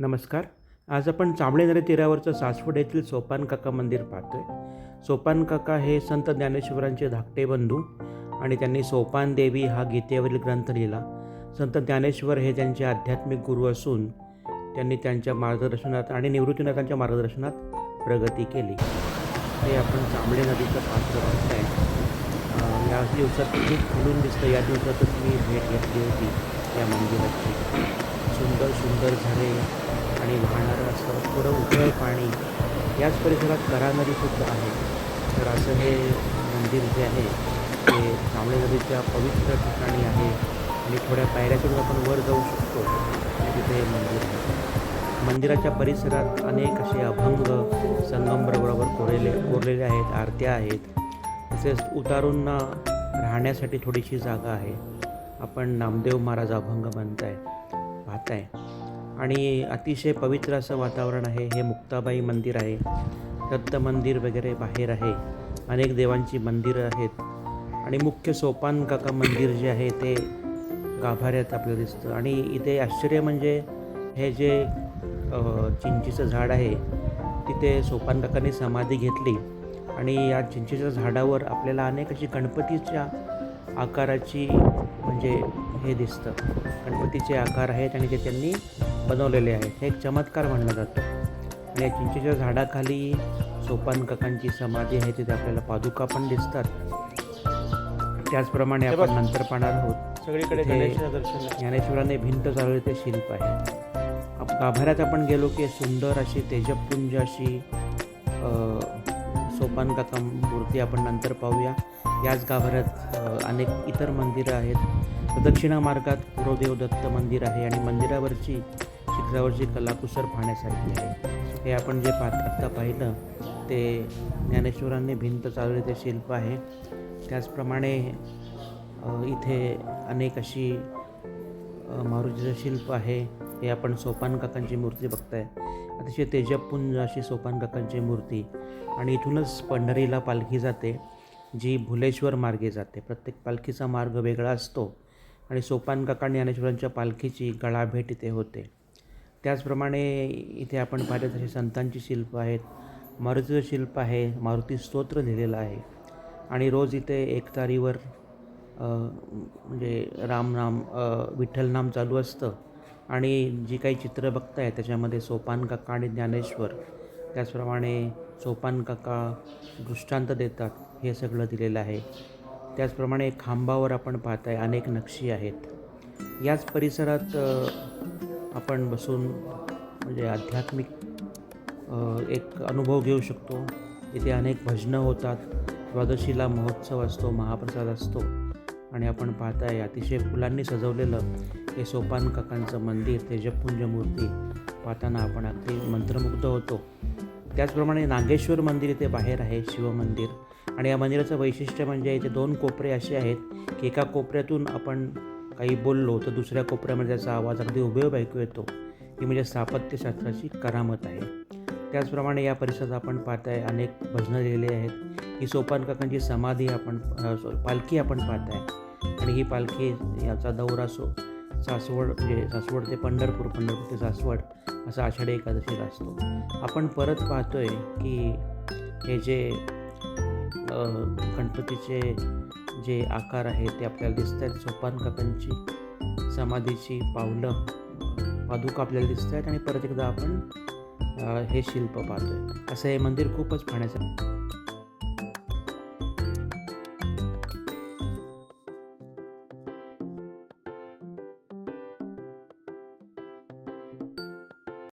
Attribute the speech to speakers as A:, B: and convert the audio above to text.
A: नमस्कार. आज आपण जांभळे नदी तीरावरचं सासवड येथील सोपानकाका मंदिर पाहतोय. सोपानकाका हे संत ज्ञानेश्वरांचे धाकटे बंधू आणि त्यांनी सोपान देवी हा गीतेवरील ग्रंथ लिहिला. संत ज्ञानेश्वर हे त्यांचे आध्यात्मिक गुरु असून त्यांनी त्यांच्या मार्गदर्शनात आणि निवृत्तीनाथांच्या मार्गदर्शनात प्रगती केली. हे आपण जांभळे नदीचं पात्र बघताय. या दिवसात खूप खुलून दिसतं. या दिवसातच मी भेट घेतली होती या मंदिराची. सुंदर सुंदर झरे आणि वाहणारं असं थोडं उकळ पाणी. याच परिसरात करा नदीसुद्धा आहे. तर असं हे मंदिर जे आहे ते जांभळे नदीच्या पवित्र ठिकाणी आहे आणि थोड्या पायऱ्या चढून आपण वर जाऊ शकतो आणि तिथे हे मंदिर आहे. मंदिराच्या परिसरात अनेक असे अभंग संगमरवरावर कोरलेले आहेत, आरत्या आहेत. तसेच उतारूंना राहण्यासाठी थोडीशी जागा आहे. आपण नामदेव महाराज अभंग पाहताय आणि अतिशय पवित्र असं वातावरण आहे. हे मुक्ताबाई मंदिर आहे, दत्त मंदिर वगैरे बाहेर आहे. अनेक देवांची मंदिरं आहेत आणि मुख्य सोपानकाका मंदिर जे आहे ते गाभाऱ्यात आपल्याला दिसतं. आणि इथे आश्चर्य म्हणजे हे जे चिंचेचं झाड आहे तिथे सोपानकाकांनी समाधी घेतली आणि या चिंचेच्या झाडावर आपल्याला अनेक अशी गणपतीच्या आकाराची म्हणजे हे दिसतं. गणपतीचे आकार आहेत आणि ते त्यांनी बनवलेले आहेत. हे एक चमत्कार मानला जातो. आणि या चिंचेच्या झाडाखाली सोपानकाकांची समाधी आहे. तिथे आपल्याला पादुका पण दिसतात. त्याचप्रमाणे आपण नंतर पाहणार आहोत सगळीकडे ज्ञानेश्वराने भिंत चालवली ते शिल्प आहे. गाभाऱ्यात आपण गेलो की सुंदर अशी तेजपुंज अशी सोपानकाका मूर्ती आपण नंतर पाहूया. याच गाभाऱ्यात अनेक इतर मंदिरं आहेत. प्रदक्षिणा मार्गात गुरुदेव दत्त मंदिर आहे आणि मंदिरावरची शिखरावरची कलाकुसर पाहण्यासारखी आहे. हे आपण जे आत्ता पाहिलं ते ज्ञानेश्वरांनी भिंत चालवली ते शिल्प आहे. त्याचप्रमाणे इथे अनेक अशी मारुतीचं शिल्प आहे. हे आपण सोपानकाकांची मूर्ती बघताय. अतिशय तेजपुंज अशी सोपानकाकांची मूर्ती. आणि इथूनच पंढरीला पालखी जाते जी भुलेश्वर मार्गे जाते. प्रत्येक पालखीचा मार्ग वेगळा असतो आणि सोपानकाका ज्ञानेश्वरांच्या पालखीची गळाभेट इथे होते. त्याचप्रमाणे इथे आपण पाहिलं तसे संतांची शिल्प आहेत. मारुतीचं शिल्प आहे. मारुती स्तोत्र लिहिलेलं आहे आणि रोज इथे एकतारीवर म्हणजे रामनाम विठ्ठल नाम चालू असतं. आणि जी काही चित्र बघताय त्याच्यामध्ये सोपानकाका आणि ज्ञानेश्वर, त्याचप्रमाणे सोपानकाका दृष्टांत देतात हे सगळं दिलेलं आहे. त्याचप्रमाणे खांबावर आपण पाहताय अनेक नक्षी आहेत. याच परिसरात आपण बसून म्हणजे आध्यात्मिक एक अनुभव घेऊ शकतो. इथे अनेक भजनं होतात. द्वादशीला महोत्सव असतो, महाप्रसाद असतो आणि आपण पाहताय अतिशय फुलांनी सजवलेलं हे सोपानकाकांचं मंदिर, तेजपुंज मूर्ती पाहताना आपण अगदी मंत्रमुग्ध होतो. त्याचप्रमाणे नागेश्वर मंदिर इथे बाहेर आहे, शिवमंदिर. आणि या मंदिराचं वैशिष्ट्य म्हणजे इथे 2 कोपरे असे आहेत की एका कोपऱ्यातून आपण काही बोललो तर दुसऱ्या कोपऱ्यामध्ये त्याचा आवाज अगदी उभेउभे ऐकू येतो. ही म्हणजे स्थापत्यशास्त्राची करामत आहे. त्याचप्रमाणे या परिसरात आपण पाहताय अनेक भजनं लिहिलेली आहेत. ही सोपानकाकांची समाधी पालखी आपण पाहताय आणि ही पालखी याचा दौरा सासवड म्हणजे सासवड ते पंढरपूर, पंढरपूर ते सासवड असा आषाढी एकादशीला असतो. आपण परत पाहतोय की हे जे गणपतीचे जे आकार आहेत ते आपल्याला दिसत आहेत. सोपानकाकांची समाधीची पादुका आपल्याला दिसत आहेत आणि परत एकदा आपण हे शिल्प पाहतोय. असं हे मंदिर खूपच पाहण्याचं